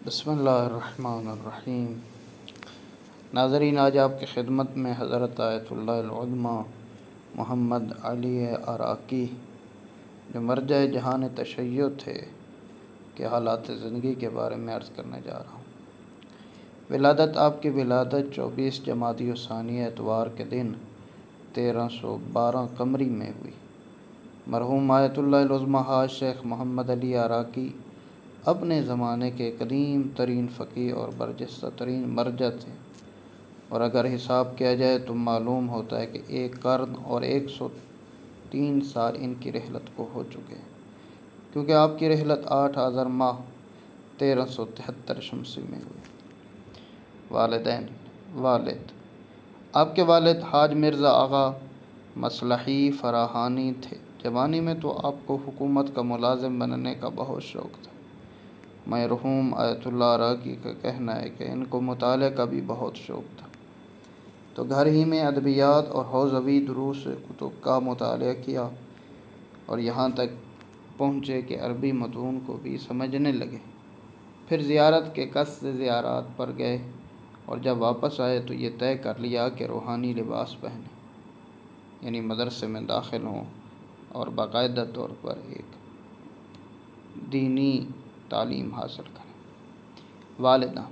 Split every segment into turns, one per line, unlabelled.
بسم اللہ الرحمن الرحیم۔ ناظرین، آج آپ کی خدمت میں حضرت آیت اللہ العظمیٰ محمد علی عراقی جو مرجع جہان تشیع تھے کے حالات زندگی کے بارے میں عرض کرنے جا رہا ہوں۔ آپ کی ولادت 24 جمادی الثانیہ اتوار کے دن 1312 قمری میں ہوئی۔ مرحوم آیت اللہ العظمیٰ حاج شیخ محمد علی عراقی اپنے زمانے کے قدیم ترین فقیہ اور برجستہ ترین مرجع تھے، اور اگر حساب کیا جائے تو معلوم ہوتا ہے کہ 1 قرن اور 103 سال ان کی رحلت کو ہو چکے ہیں، کیونکہ آپ کی رحلت 8 آذر ماہ 1373 شمسی میں ہوئی۔ والد آپ کے والد حاج مرزا آغا مصلحی فراہانی تھے۔ جوانی میں تو آپ کو حکومت کا ملازم بننے کا بہت شوق تھا۔ مرحوم آیت اللہ عراقی کا کہنا ہے کہ ان کو مطالعے کا بھی بہت شوق تھا، تو گھر ہی میں ادبیات اور حوزوی دروس کتب کا مطالعہ کیا اور یہاں تک پہنچے کہ عربی متون کو بھی سمجھنے لگے۔ پھر زیارت کے قصد سے زیارات پر گئے، اور جب واپس آئے تو یہ طے کر لیا کہ روحانی لباس پہنیں، یعنی مدرسے میں داخل ہوں اور باقاعدہ طور پر ایک دینی تعلیم حاصل کریں۔ والدہ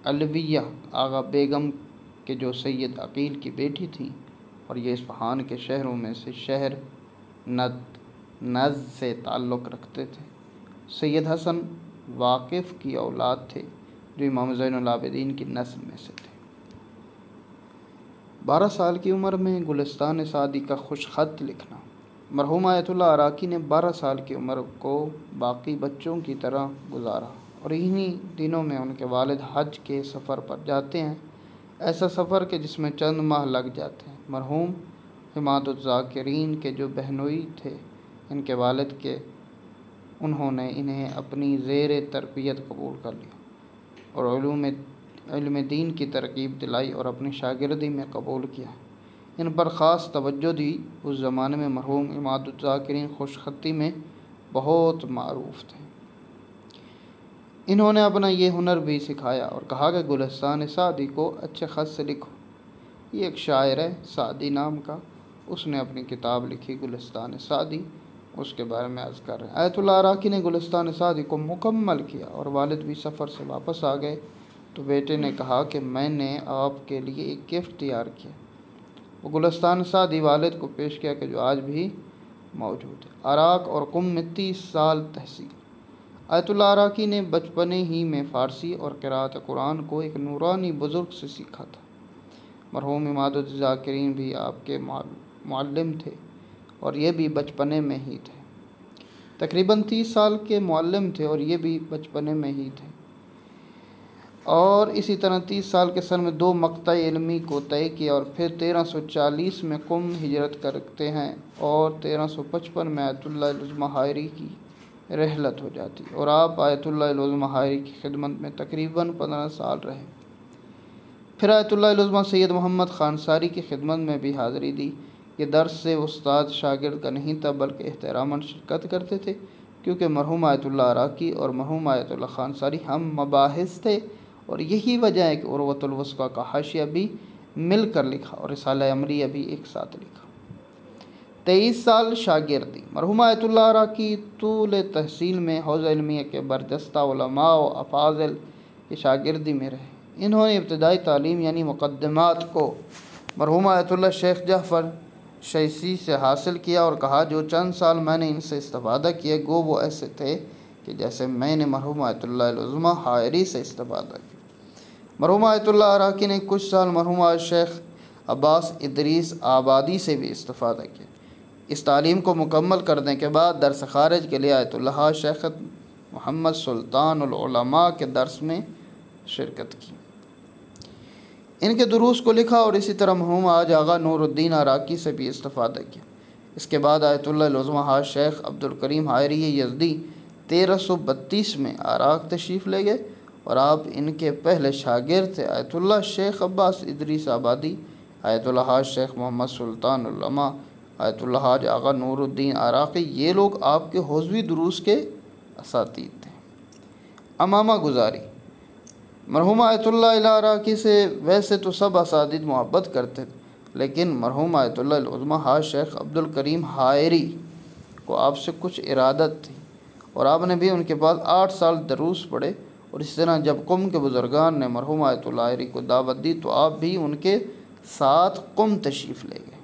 علویہ آغا بیگم کے جو سید عقیل کی بیٹی تھیں، اور یہ اصفہان کے شہروں میں سے شہر نجد سے تعلق رکھتے تھے۔ سید حسن واقف کی اولاد تھے، جو امام زین العابدین کی نسل میں سے تھے۔ 12 سال کی عمر میں گلستان سعدی کا خوش خط لکھنا۔ مرحوم آیت اللہ عراقی نے 12 سال کی عمر کو باقی بچوں کی طرح گزارا، اور انہی دنوں میں ان کے والد حج کے سفر پر جاتے ہیں، ایسا سفر کہ جس میں چند ماہ لگ جاتے ہیں۔ مرحوم حماد الذاکرین کے جو بہنوئی تھے، ان کے والد کے انہوں نے انہیں اپنی زیر تربیت قبول کر لیا اور علم دین کی ترغیب دلائی اور اپنی شاگردی میں قبول کیا۔ ان پر خاص توجہ دی۔ اس زمانے میں مرحوم حماد الذاکرین خوش خطی میں بہت معروف تھے۔ انہوں نے اپنا یہ ہنر بھی سکھایا اور کہا کہ گلستان سعدی کو اچھے خط سے لکھو۔ یہ ایک شاعر ہے سعدی نام کا، اس نے اپنی کتاب لکھی گلستان سعدی، اس کے بارے میں عرض کر رہے ہیں۔ آیت اللہ عراقی نے گلستان سعدی کو مکمل کیا اور والد بھی سفر سے واپس آ گئے تو بیٹے نے کہا کہ میں نے آپ کے لیے ایک گفٹ تیار کیا۔ وہ گلستان سعدی والد کو پیش کیا کہ جو آج بھی موجود ہے۔ عراق اور قم میں 30 سال تحصیل۔ آیت اللہ عراقی نے بچپنے ہی میں فارسی اور قراءت قرآن کو ایک نورانی بزرگ سے سیکھا تھا۔ مرحوم حماد الذاکرین بھی آپ کے معلم تھے، اور یہ بھی بچپنے میں ہی تھے۔ تقریباً 30 سال کے معلم تھے اور یہ بھی بچپنے میں ہی تھے، اور اسی طرح 30 سال کے سن میں 2 مقطع علمی کو طے کیا، اور پھر 1340 میں قم ہجرت کرتے ہیں، اور 1355 میں آیت اللہ العظمیٰ حائری کی رحلت ہو جاتی، اور آپ آیت اللہ العظمیٰ حائری کی خدمت میں تقریباً 15 سال رہے۔ پھر آیت اللہ العظمیٰ سید محمد خانصاری کی خدمت میں بھی حاضری دی۔ یہ درس سے استاد شاگرد کا نہیں تھا، بلکہ احتراماً شرکت کرتے تھے، کیونکہ مرحوم آیت اللہ عراقی اور مرحوم آیت اللہ خانصاری ہم مباحث تھے، اور یہی وجہ ہے کہ عروۃ الوثقیٰ کا حاشیہ بھی مل کر لکھا اور رسالہ امریہ بھی ایک ساتھ لکھا۔ 23 سال شاگردی۔ مرحوم آیت اللہ عراقی طول تحصیل میں حوزہ علمیہ کے برجستہ علماء و افاضل کی شاگردی میں رہے۔ انہوں نے ابتدائی تعلیم یعنی مقدمات کو مرحوم آیت اللہ شیخ جعفر شیسی سے حاصل کیا، اور کہا جو چند سال میں نے ان سے استفادہ کیا گو وہ ایسے تھے کہ جیسے میں نے مرحوم آیت اللہ العظمیٰ حائری سے استفادہ کیا۔ مرحوم آیت اللہ عراقی نے کچھ سال مرحوم آیت شیخ عباس ادریس آبادی سے بھی استفادہ کیا۔ اس تعلیم کو مکمل کرنے کے بعد درس خارج کے لیے آیت اللہ شیخ محمد سلطان العلماء کے درس میں شرکت کی، ان کے دروس کو لکھا، اور اسی طرح مرحوم حاج آغا نور الدین عراقی سے بھی استفادہ کیا۔ اس کے بعد آیت اللہ العظمیٰ حاج شیخ عبد الکریم حائری یزدی 1332 میں عراق تشریف لے گئے، اور آپ ان کے پہلے شاگرد تھے۔ آیت اللہ شیخ عباس ادریس آبادی، آیت اللہ حاج شیخ محمد سلطان العلماء، آیت اللہ حاج آغا نور الدین عراقی، یہ لوگ آپ کے حوزوی دروس کے اساتید تھے۔ امامہ گزاری۔ مرحوم آیت اللہ الہ عراقی سے ویسے تو سب اساتذہ محبت کرتے تھے، لیکن مرحوم آیت اللہ العظمہ حاج شیخ عبد الکریم حائری کو آپ سے کچھ ارادت تھی، اور آپ نے بھی ان کے پاس 8 سال دروس پڑھے، اور اس طرح جب قم کے بزرگان نے مرحوم آیت اللہ حائری کو دعوت دی تو آپ بھی ان کے ساتھ قم تشریف لے گئے،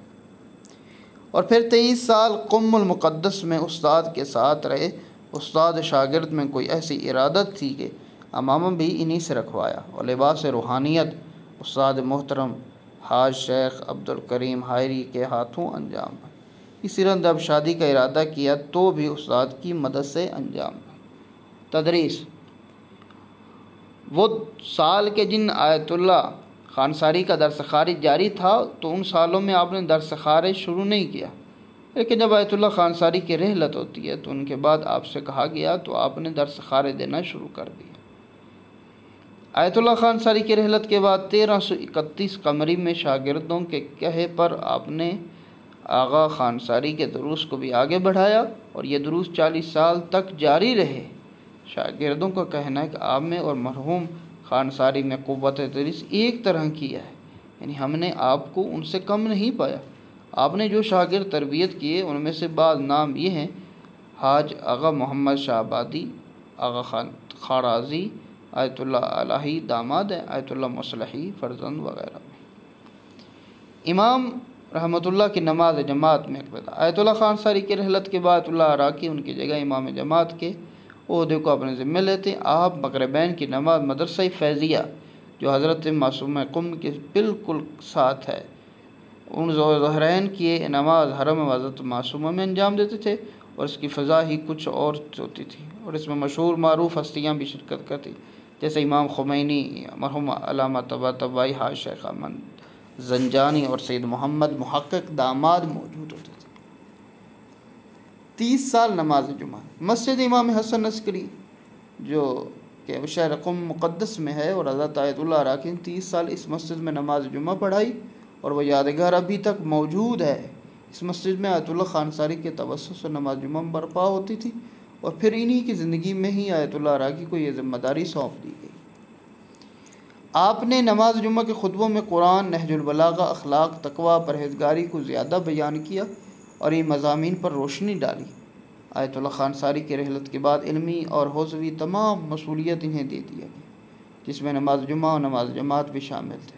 اور پھر 23 سال قم المقدس میں استاد کے ساتھ رہے۔ استاد شاگرد میں کوئی ایسی ارادت تھی کہ امامہ بھی انہی سے رکھوایا، اور لباس روحانیت استاد محترم حاج شیخ عبد الکریم حائری کے ہاتھوں انجام ہے۔ اسی طرح جب شادی کا ارادہ کیا تو بھی استاد کی مدد سے انجام ہے۔ تدریس، وہ سال کے جن آیت اللہ خانساری کا درس خارج جاری تھا تو ان سالوں میں آپ نے درس خارج شروع نہیں کیا، لیکن جب آیت اللہ خانساری کی رحلت ہوتی ہے تو ان کے بعد آپ سے کہا گیا تو آپ نے درس خارج دینا شروع کر دیا۔ آیت اللہ خانساری کی رحلت کے بعد 1331 قمری میں شاگردوں کے کہے پر آپ نے آغا خانساری کے دروس کو بھی آگے بڑھایا، اور یہ دروس 40 سال تک جاری رہے۔ شاگردوں کا کہنا ہے کہ آپ میں اور مرحوم خانساری میں قوت تدریس ایک طرح کی ہے، یعنی ہم نے آپ کو ان سے کم نہیں پایا۔ آپ نے جو شاگرد تربیت کیے ان میں سے بعض نام یہ ہیں: حاج آغا محمد شاہ آبادی، آغا خارازی، آیت اللہ الہی داماد ہیں، آیت اللہ مصلحی فرزند وغیرہ میں۔ امام رحمۃ اللہ کی نماز جماعت میں اقتدا، آیت اللہ خانساری کی رحلت کے بعد آیت اللہ عراقی ان کی جگہ امام جماعت کے عہدے کو اپنے ذمہ لیتے ہیں۔ آپ مغربین کی نماز مدرسہ فیضیہ جو حضرت معصومہ قم کے بالکل ساتھ ہے، ان ظہرین کی نماز حرم حضرت معصومہ میں انجام دیتے تھے، اور اس کی فضا ہی کچھ اور ہوتی تھی، اور اس میں مشہور معروف ہستیاں بھی شرکت کرتی، جیسے امام خمینی، مرحوم علامہ طباطبائی، حاج شیخ احمد زنجانی اور سید محمد محقق داماد موجود ہوتے تھے۔ 30 سال نماز جمعہ، مسجد امام حسن عسکری جو کہ شہر قم مقدس میں ہے، اور حضرت آیت اللہ عراقی نے 30 سال اس مسجد میں نماز جمعہ پڑھائی، اور وہ یادگار ابھی تک موجود ہے۔ اس مسجد میں آیت اللہ خانساری کے توسط سے نماز جمعہ برپا ہوتی تھی، اور پھر انہی کی زندگی میں ہی آیت اللہ عراقی کو یہ ذمہ داری سونپ دی گئی۔ آپ نے نماز جمعہ کے خطبوں میں قرآن، نہج البلاغہ، اخلاق، تقویٰ، پرہیزگاری کو زیادہ بیان کیا اور ان مضامین پر روشنی ڈالی۔ آیت اللہ خانساری کی رحلت کے بعد علمی اور حوزوی تمام مسئولیت انہیں دے دیا گئی، جس میں نماز جمعہ اور نماز جماعت بھی شامل تھے،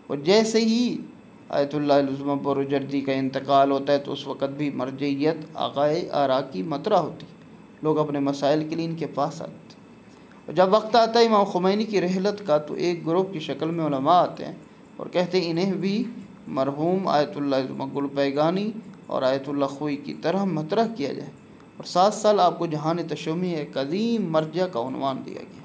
اور جیسے ہی آیت اللہ العظمہ بروجردی کا انتقال ہوتا ہے تو اس وقت بھی مرجعیت آقائے عراقی مطرح ہوتی، لوگ اپنے مسائل کے لیے ان کے پاس آتے تھے، اور جب وقت آتا ہے امام خمینی کی رحلت کا تو ایک گروپ کی شکل میں علماء آتے ہیں اور کہتے ہیں انہیں بھی مرحوم آیت اللہ العظمہ گل پیگانی اور آیت اللہ خوئی کی طرح مطرح کیا جائے، اور 7 سال آپ کو جہان تشمی ایک عظیم مرجع کا عنوان دیا گیا۔